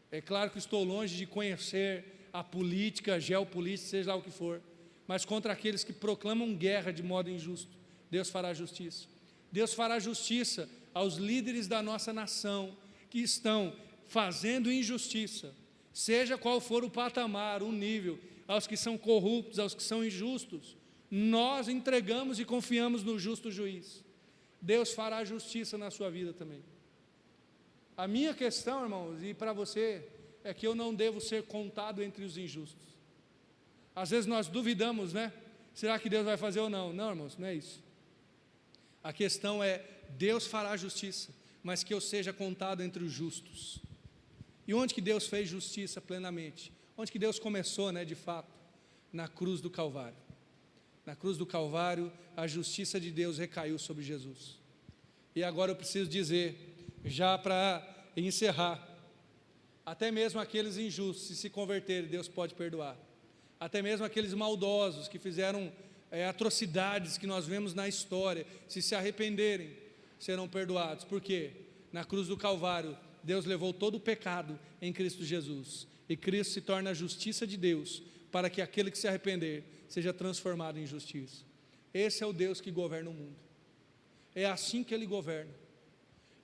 É claro que estou longe de conhecer a política, a geopolítica, seja lá o que for, mas contra aqueles que proclamam guerra de modo injusto, Deus fará justiça. Deus fará justiça aos líderes da nossa nação que estão fazendo injustiça, seja qual for o patamar, o nível, aos que são corruptos, aos que são injustos, nós entregamos e confiamos no justo juiz. Deus fará justiça na sua vida também. A minha questão, irmãos, e para você, é que eu não devo ser contado entre os injustos. Às vezes nós duvidamos, né? Será que Deus vai fazer ou não? Não, irmãos, não é isso. A questão é, Deus fará justiça, mas que eu seja contado entre os justos. E onde que Deus fez justiça plenamente? Onde que Deus começou, né, de fato? Na cruz do Calvário. Na cruz do Calvário, a justiça de Deus recaiu sobre Jesus. E agora eu preciso dizer, já para encerrar, até mesmo aqueles injustos, se converterem, Deus pode perdoar. Até mesmo aqueles maldosos que fizeram atrocidades que nós vemos na história, se arrependerem, serão perdoados. Por quê? Na cruz do Calvário, Deus levou todo o pecado em Cristo Jesus. E Cristo se torna a justiça de Deus, para que aquele que se arrepender seja transformado em justiça. Esse é o Deus que governa o mundo. É assim que Ele governa.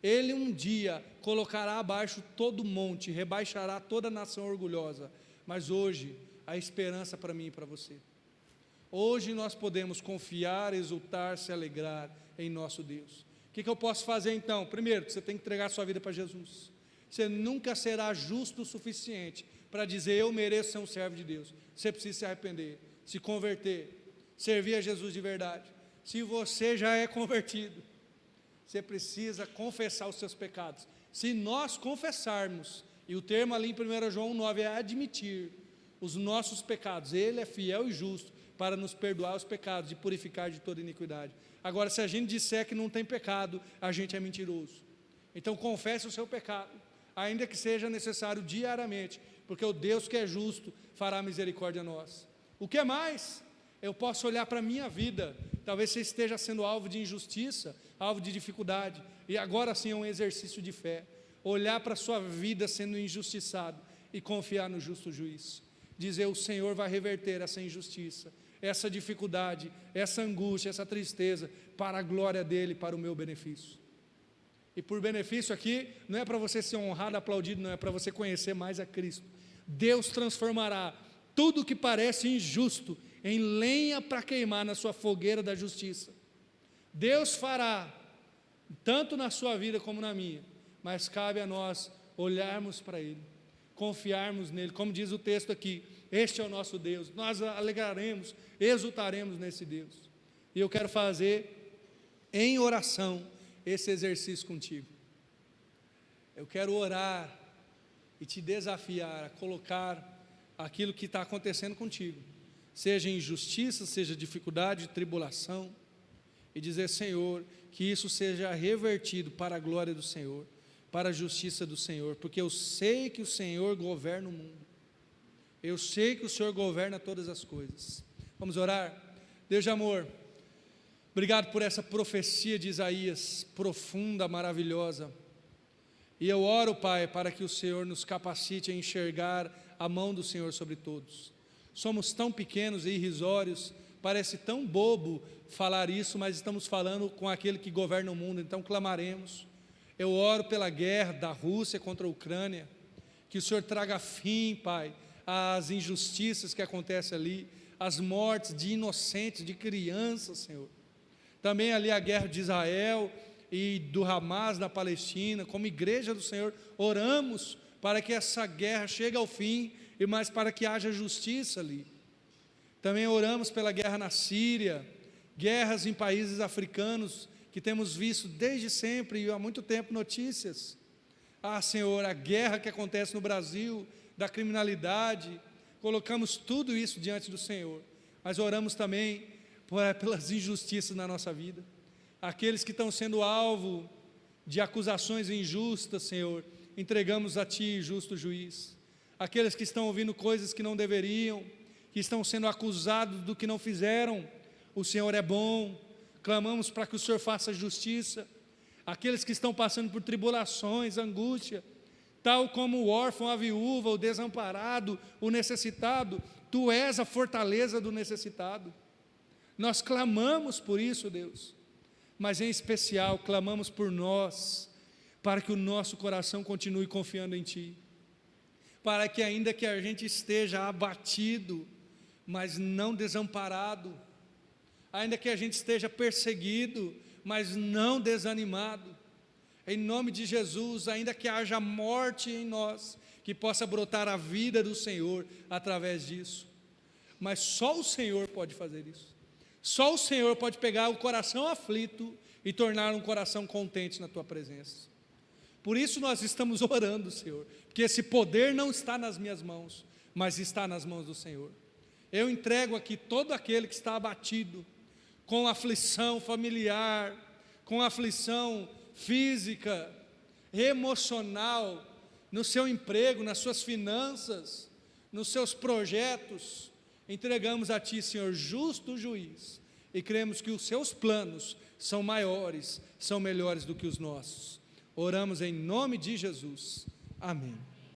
Ele um dia colocará abaixo todo monte, rebaixará toda nação orgulhosa. Mas hoje, a esperança para mim e para você. Hoje nós podemos confiar, exultar, se alegrar em nosso Deus. O que eu posso fazer então? Primeiro, você tem que entregar sua vida para Jesus. Você nunca será justo o suficiente para dizer eu mereço ser um servo de Deus. Você precisa se arrepender, se converter, servir a Jesus de verdade. Se você já é convertido, você precisa confessar os seus pecados. Se nós confessarmos, e o termo ali em 1 João 9 é admitir os nossos pecados, Ele é fiel e justo para nos perdoar os pecados e purificar de toda iniquidade. Agora, se a gente disser que não tem pecado, a gente é mentiroso. Então confesse o seu pecado, ainda que seja necessário diariamente, porque o Deus que é justo fará misericórdia a nós. O que mais? Eu posso olhar para a minha vida, talvez você esteja sendo alvo de injustiça, alvo de dificuldade, e agora sim é um exercício de fé, olhar para a sua vida sendo injustiçado e confiar no justo juiz, dizer o Senhor vai reverter essa injustiça, essa dificuldade, essa angústia, essa tristeza, para a glória dEle, para o meu benefício. E por benefício aqui, não é para você ser honrado, aplaudido, não, é para você conhecer mais a Cristo. Deus transformará tudo que parece injusto em lenha para queimar na sua fogueira da justiça. Deus fará, tanto na sua vida como na minha, mas cabe a nós olharmos para Ele, confiarmos nele, como diz o texto aqui, este é o nosso Deus, nós alegraremos, exultaremos nesse Deus. E eu quero fazer em oração esse exercício contigo. Eu quero orar e te desafiar a colocar aquilo que está acontecendo contigo, seja injustiça, seja dificuldade, tribulação, e dizer, Senhor, que isso seja revertido para a glória do Senhor, para a justiça do Senhor, porque eu sei que o Senhor governa o mundo, eu sei que o Senhor governa todas as coisas. Vamos orar? Deus de amor, obrigado por essa profecia de Isaías, profunda, maravilhosa, e eu oro, Pai, para que o Senhor nos capacite a enxergar a mão do Senhor sobre todos. Somos tão pequenos e irrisórios, parece tão bobo falar isso, mas estamos falando com aquele que governa o mundo, então clamaremos. Eu oro pela guerra da Rússia contra a Ucrânia, que o Senhor traga fim, Pai, às injustiças que acontecem ali, às mortes de inocentes, de crianças, Senhor. Também ali a guerra de Israel e do Hamas na Palestina, como igreja do Senhor, oramos para que essa guerra chegue ao fim, e mais para que haja justiça ali. Também oramos pela guerra na Síria, guerras em países africanos, que temos visto desde sempre e há muito tempo notícias. Senhor, a guerra que acontece no Brasil, da criminalidade, colocamos tudo isso diante do Senhor, mas oramos também pelas injustiças na nossa vida, aqueles que estão sendo alvo de acusações injustas, Senhor, entregamos a Ti, justo juiz. Aqueles que estão ouvindo coisas que não deveriam, que estão sendo acusados do que não fizeram, o Senhor é bom, clamamos para que o Senhor faça justiça. Aqueles que estão passando por tribulações, angústia, tal como o órfão, a viúva, o desamparado, o necessitado, Tu és a fortaleza do necessitado. Nós clamamos por isso, Deus, mas em especial clamamos por nós, para que o nosso coração continue confiando em Ti, para que ainda que a gente esteja abatido, mas não desamparado, ainda que a gente esteja perseguido, mas não desanimado, em nome de Jesus, ainda que haja morte em nós, que possa brotar a vida do Senhor através disso. mas só o Senhor pode fazer isso. Só o Senhor pode pegar o coração aflito e tornar um coração contente na tua presença. Por isso nós estamos orando, Senhor, porque esse poder não está nas minhas mãos, mas está nas mãos do Senhor. Eu entrego aqui todo aquele que está abatido, com aflição familiar, com aflição física, emocional, no seu emprego, nas suas finanças, nos seus projetos. Entregamos a Ti, Senhor, justo juiz, e cremos que os Seus planos são maiores, são melhores do que os nossos. Oramos em nome de Jesus. Amém.